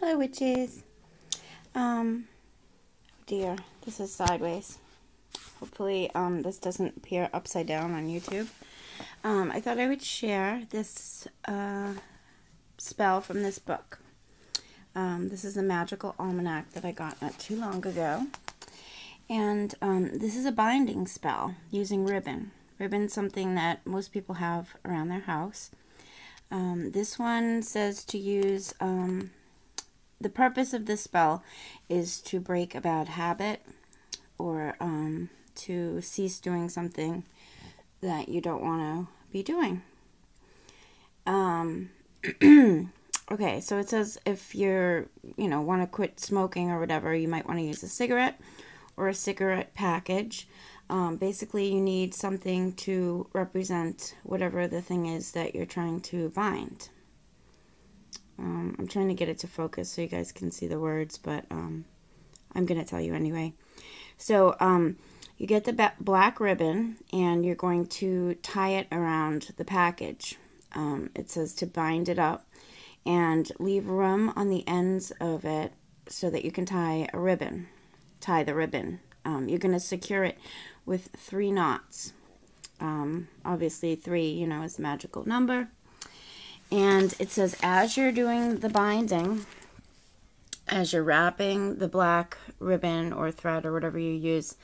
Hello, witches. Oh dear, this is sideways. Hopefully, this doesn't appear upside down on YouTube. I thought I would share this spell from this book. This is a magical almanac that I got not too long ago. And this is a binding spell using ribbon. Ribbon's something that most people have around their house. This one says to use, the purpose of this spell is to break a bad habit or to cease doing something that you don't want to be doing. Okay, so it says if you're, want to quit smoking or whatever, you might want to use a cigarette or a cigarette package. Basically, you need something to represent whatever the thing is that you're trying to bind. I'm trying to get it to focus so you guys can see the words, but I'm going to tell you anyway. So you get the black ribbon, and you're going to tie it around the package. It says to bind it up and leave room on the ends of it so that you can tie the ribbon. You're going to secure it with 3 knots. Obviously 3, is a magical number. And it says as you're doing the binding, as you're wrapping the black ribbon or thread or whatever you use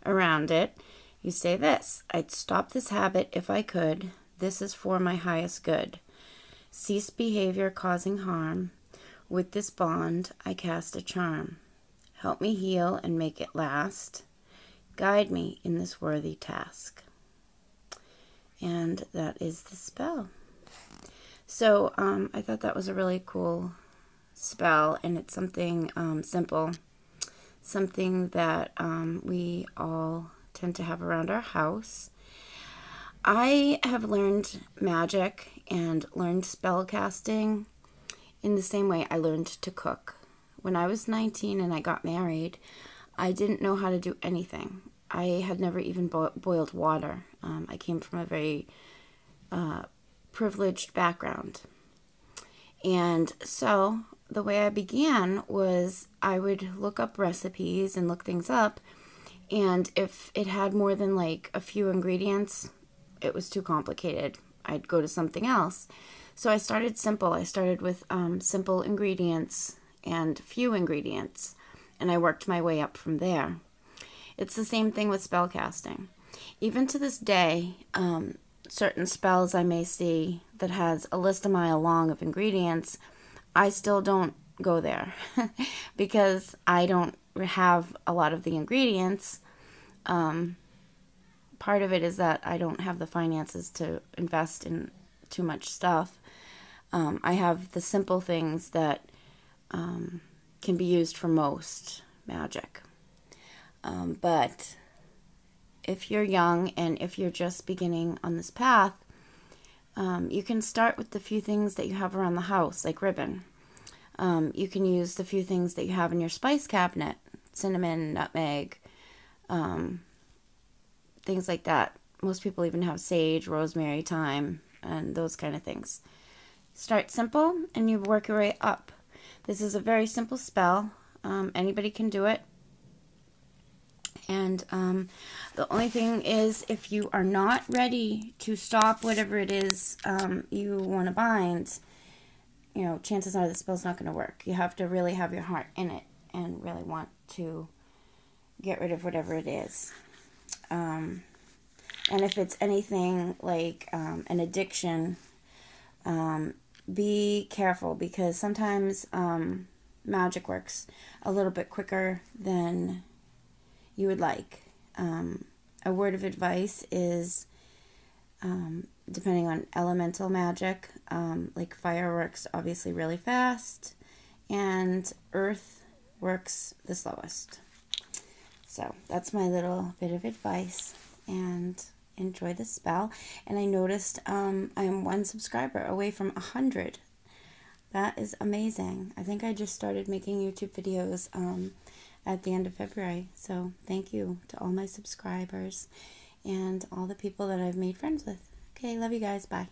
around it, you say this: I'd stop this habit if I could. This is for my highest good. Cease behavior causing harm. With this bond, I cast a charm. Help me heal and make it last. Guide me in this worthy task. And that is the spell. So I thought that was a really cool spell, and it's something simple, something that we all tend to have around our house. I have learned magic and learned spell casting in the same way I learned to cook. When I was 19 and I got married, I didn't know how to do anything. I had never even boiled water. I came from a very privileged background. And so the way I began was I would look up recipes and look things up, and if it had more than like a few ingredients, it was too complicated. I'd go to something else. So I started simple. I started with simple ingredients and few ingredients, and I worked my way up from there. It's the same thing with spell casting. Even to this day, certain spells I may see that has a list a mile long of ingredients, I still don't go there because I don't have a lot of the ingredients. Part of it is that I don't have the finances to invest in too much stuff. I have the simple things that can be used for most magic. But if you're young and if you're just beginning on this path, you can start with the few things that you have around the house, like ribbon. You can use the few things that you have in your spice cabinet, cinnamon, nutmeg, things like that. Most people even have sage, rosemary, thyme, and those kind of things. Start simple and you work your way up. This is a very simple spell. Anybody can do it. And the only thing is, if you are not ready to stop whatever it is you want to bind, chances are the spell's not going to work. You have to really have your heart in it and really want to get rid of whatever it is. And if it's anything like an addiction, be careful, because sometimes magic works a little bit quicker than you would like. A word of advice is, depending on elemental magic, like fire works obviously really fast, and earth works the slowest. So that's my little bit of advice, and enjoy the spell. And I noticed I am 1 subscriber away from 100. That is amazing. I think I just started making YouTube videos at the end of February. So thank you to all my subscribers and all the people that I've made friends with. Okay, love you guys. Bye.